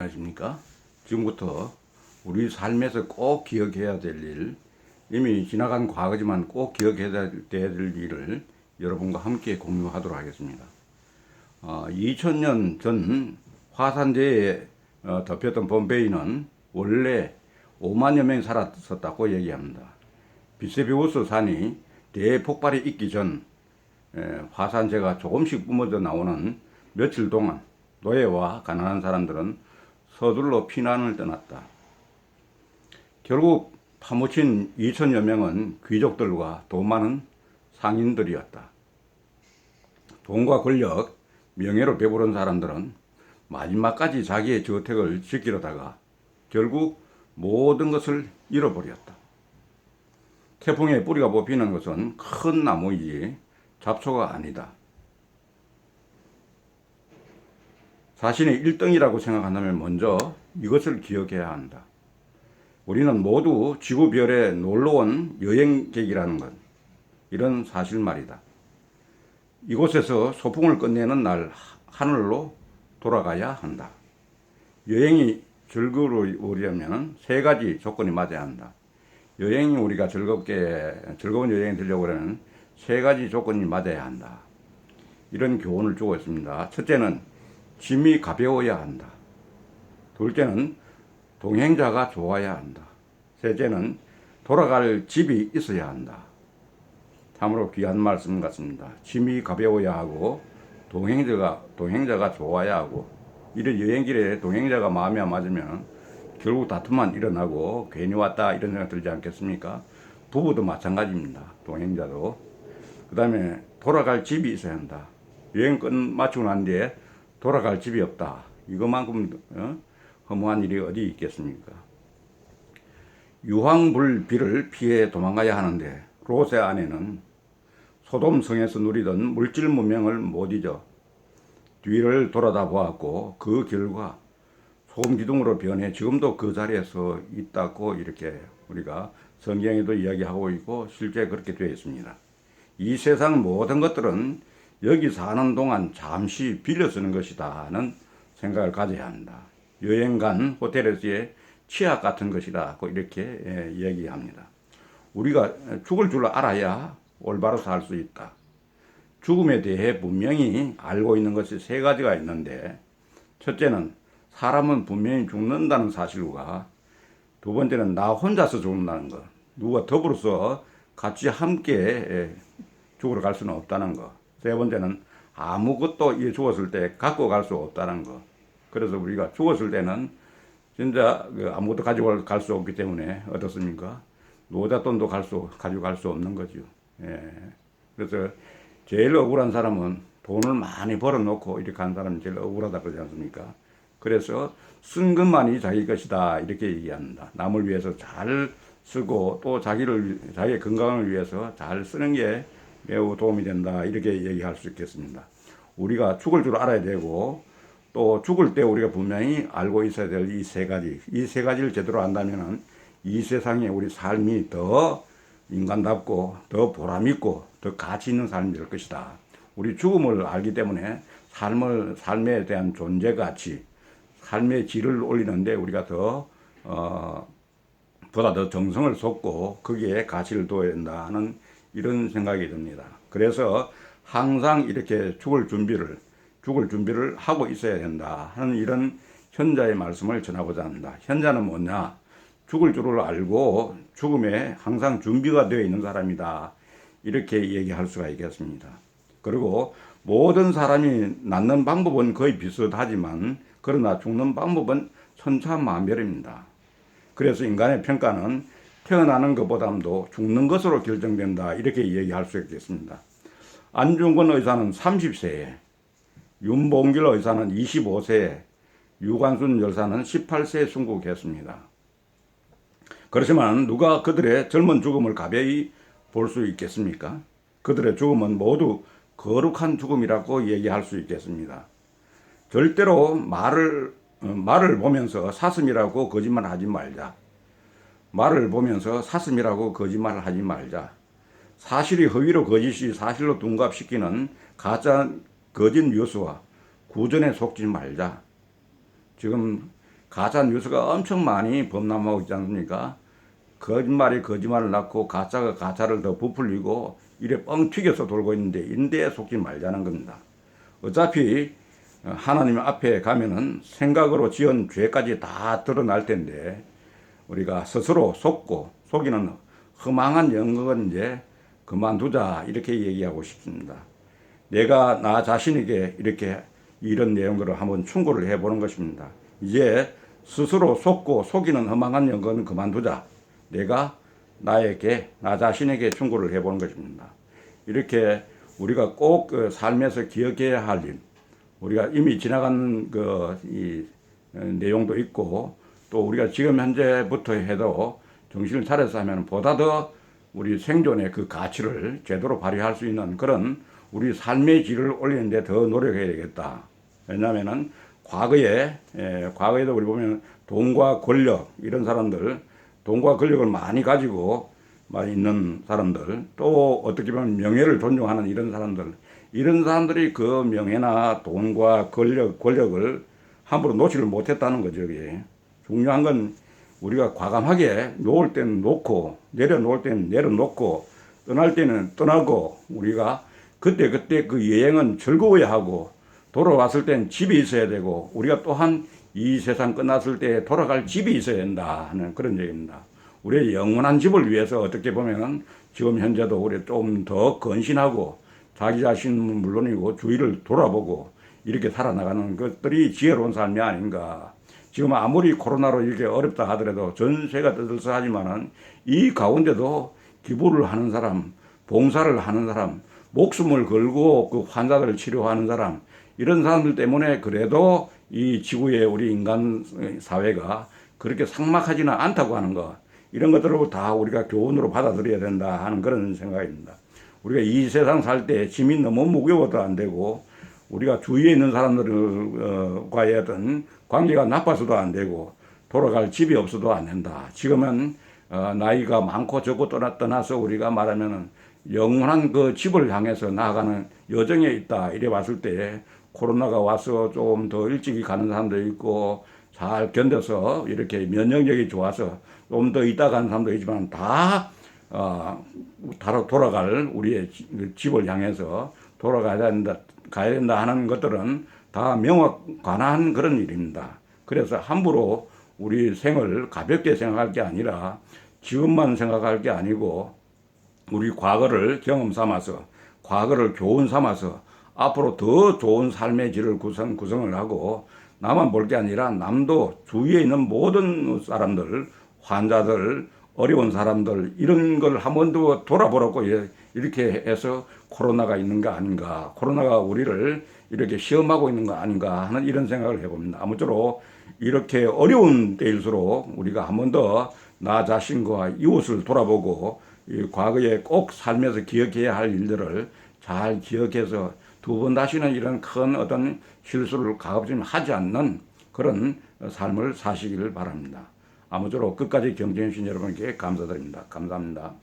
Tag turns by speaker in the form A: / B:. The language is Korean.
A: 안녕하십니까? 지금부터 우리 삶에서 꼭 기억해야 될 일, 이미 지나간 과거지만 꼭 기억해야 될 일을 여러분과 함께 공유하도록 하겠습니다. 2000년 전 화산재해에 덮였던 범베이는 원래 5만여 명이 살았었다고 얘기합니다. 비세비우스 산이 대폭발이 있기 전 화산재가 조금씩 뿜어져 나오는 며칠 동안 노예와 가난한 사람들은 서둘러 피난을 떠났다. 결국 파묻힌 2천여 명은 귀족들과 돈 많은 상인들이었다. 돈과 권력, 명예로 배부른 사람들은 마지막까지 자기의 저택을 지키려다가 결국 모든 것을 잃어버렸다. 태풍에 뿌리가 뽑히는 것은 큰 나무이지 잡초가 아니다. 자신이 1등이라고 생각한다면 먼저 이것을 기억해야 한다. 우리는 모두 지구별에 놀러온 여행객이라는 것, 이런 사실 말이다. 이곳에서 소풍을 끝내는 날 하늘로 돌아가야 한다. 여행이 즐거우려면 세 가지 조건이 맞아야 한다. 여행이 우리가 즐거운 여행이 되려고 하면 세 가지 조건이 맞아야 한다. 이런 교훈을 주고 있습니다. 첫째는 짐이 가벼워야 한다. 둘째는 동행자가 좋아야 한다. 셋째는 돌아갈 집이 있어야 한다. 참으로 귀한 말씀 같습니다. 짐이 가벼워야 하고 동행자가 좋아야 하고, 이런 여행길에 동행자가 마음에 안 맞으면 결국 다툼만 일어나고 괜히 왔다 이런 생각 들지 않겠습니까? 부부도 마찬가지입니다. 동행자도. 그 다음에 돌아갈 집이 있어야 한다. 여행 끝 마치고 난 뒤에 돌아갈 집이 없다. 이것만큼 허무한 일이 어디 있겠습니까? 유황불비를 피해 도망가야 하는데 롯의 아내는 소돔 성에서 누리던 물질 문명을 못 잊어 뒤를 돌아다 보았고, 그 결과 소금 기둥으로 변해 지금도 그 자리에서 있다고 이렇게 우리가 성경에도 이야기하고 있고 실제 그렇게 되어 있습니다. 이 세상 모든 것들은 여기 사는 동안 잠시 빌려 쓰는 것이다는 생각을 가져야 한다. 여행 간 호텔에서의 치약 같은 것이라고 이렇게 얘기합니다. 우리가 죽을 줄 알아야 올바로 살 수 있다. 죽음에 대해 분명히 알고 있는 것이 세 가지가 있는데, 첫째는 사람은 분명히 죽는다는 사실과, 두 번째는 나 혼자서 죽는다는 것, 누가 더불어서 같이 함께 죽으러 갈 수는 없다는 것, 세 번째는 아무것도 죽었을 때 갖고 갈 수 없다는 것. 그래서 우리가 죽었을 때는 진짜 아무것도 가지고 갈 수 없기 때문에 어떻습니까? 노잣돈도 가지고 갈 수 없는 거죠. 그래서 제일 억울한 사람은 돈을 많이 벌어놓고 이렇게 한 사람이 제일 억울하다 그러지 않습니까? 그래서 쓴 것만이 자기 것이다 이렇게 얘기합니다. 남을 위해서 잘 쓰고 또 자기의 건강을 위해서 잘 쓰는 게 매우 도움이 된다 이렇게 얘기할 수 있겠습니다. 우리가 죽을 줄 알아야 되고, 또 죽을 때 우리가 분명히 알고 있어야 될 이 세 가지를 제대로 안다면 이 세상에 우리 삶이 더 인간답고 더 보람있고 더 가치 있는 삶이 될 것이다. 우리 죽음을 알기 때문에 삶에 대한 존재 가치, 삶의 질을 올리는데 우리가 보다 더 정성을 쏟고 거기에 가치를 둬야 된다는 이런 생각이 듭니다. 그래서 항상 이렇게 죽을 준비를 하고 있어야 된다 하는 이런 현자의 말씀을 전하고자 합니다. 현자는 뭐냐? 죽을 줄을 알고 죽음에 항상 준비가 되어 있는 사람이다. 이렇게 얘기할 수가 있겠습니다. 그리고 모든 사람이 낫는 방법은 거의 비슷하지만 그러나 죽는 방법은 천차만별입니다. 그래서 인간의 평가는 태어나는 것보다도 죽는 것으로 결정된다. 이렇게 얘기할 수 있겠습니다. 안중근 의사는 30세에, 윤봉길 의사는 25세에, 유관순 열사는 18세에 순국했습니다. 그렇지만 누가 그들의 젊은 죽음을 가벼이 볼 수 있겠습니까? 그들의 죽음은 모두 거룩한 죽음이라고 얘기할 수 있겠습니다. 절대로 말을 보면서 사슴이라고 거짓말하지 말자. 말을 보면서 사슴이라고 거짓말을 하지 말자. 사실이 허위로 거짓이 사실로 둔갑시키는 가짜 거짓 뉴스와 구전에 속지 말자. 지금 가짜 뉴스가 엄청 많이 범람하고 있지 않습니까? 거짓말이 거짓말을 낳고 가짜가 가짜를 더 부풀리고 이래 뻥 튀겨서 돌고 있는데 인대에 속지 말자는 겁니다. 어차피 하나님 앞에 가면은 생각으로 지은 죄까지 다 드러날 텐데 우리가 스스로 속고 속이는 허망한 영역은 이제 그만두자 이렇게 얘기하고 싶습니다. 내가 나 자신에게 이렇게 이런 내용들을 한번 충고를 해보는 것입니다. 이제 스스로 속고 속이는 허망한 영역은 그만두자. 내가 나에게 나 자신에게 충고를 해보는 것입니다. 이렇게 우리가 꼭 그 삶에서 기억해야 할 일, 우리가 이미 지나간 이 내용도 있고 또 우리가 지금 현재부터 해도 정신을 차려서 하면 보다 더 우리 생존의 그 가치를 제대로 발휘할 수 있는 그런 우리 삶의 질을 올리는 데 더 노력해야 되겠다. 왜냐하면은 과거에도 우리 보면 돈과 권력 이런 사람들, 돈과 권력을 많이 가지고 있는 사람들, 또 어떻게 보면 명예를 존중하는 이런 사람들이 그 명예나 돈과 권력을 함부로 놓지를 못했다는 거죠. 이게 중요한 건 우리가 과감하게 놓을 때는 놓고 내려놓을 때는 내려놓고 떠날 때는 떠나고 우리가 그때 그 여행은 즐거워야 하고 돌아왔을 땐 집이 있어야 되고 우리가 또한 이 세상 끝났을 때 돌아갈 집이 있어야 된다 하는 그런 얘기입니다. 우리의 영원한 집을 위해서 어떻게 보면 지금 현재도 우리 좀 더 건신하고 자기 자신은 물론이고 주위를 돌아보고 이렇게 살아나가는 것들이 지혜로운 삶이 아닌가. 지금 아무리 코로나로 이렇게 어렵다 하더라도 전세가 떠들썩하지만은 이 가운데도 기부를 하는 사람, 봉사를 하는 사람, 목숨을 걸고 그 환자들을 치료하는 사람, 이런 사람들 때문에 그래도 이 지구의 우리 인간 사회가 그렇게 삭막하지는 않다고 하는 것, 이런 것들을 다 우리가 교훈으로 받아들여야 된다 하는 그런 생각입니다. 우리가 이 세상 살 때 짐이 너무 무거워도 안 되고 우리가 주위에 있는 사람들과의 어떤 관계가 나빠서도 안 되고 돌아갈 집이 없어도 안 된다. 지금은 나이가 많고 적고 떠나서 우리가 말하면은 영원한 그 집을 향해서 나아가는 여정에 있다. 이래 봤을 때 코로나가 와서 좀 더 일찍이 가는 사람도 있고 잘 견뎌서 이렇게 면역력이 좋아서 좀 더 있다 가는 사람도 있지만 다 돌아갈 우리의 집을 향해서 가야 된다 하는 것들은 다 명확한 그런 일입니다. 그래서 함부로 우리 생을 가볍게 생각할 게 아니라 지금만 생각할 게 아니고 우리 과거를 경험 삼아서 과거를 교훈 삼아서 앞으로 더 좋은 삶의 질을 구성을 하고 나만 볼 게 아니라 남도 주위에 있는 모든 사람들, 환자들, 어려운 사람들 이런 걸 한 번 더 돌아보라고 이렇게 해서 코로나가 있는 거 아닌가, 코로나가 우리를 이렇게 시험하고 있는 거 아닌가 하는 이런 생각을 해봅니다. 아무쪼록 이렇게 어려운 때일수록 우리가 한 번 더 나 자신과 이웃을 돌아보고 이 과거에 꼭 살면서 기억해야 할 일들을 잘 기억해서 두 번 다시는 이런 큰 어떤 실수를 가급적 하지 않는 그런 삶을 사시기를 바랍니다. 아무쪼록 끝까지 경쟁해 주신 여러분께 감사드립니다. 감사합니다.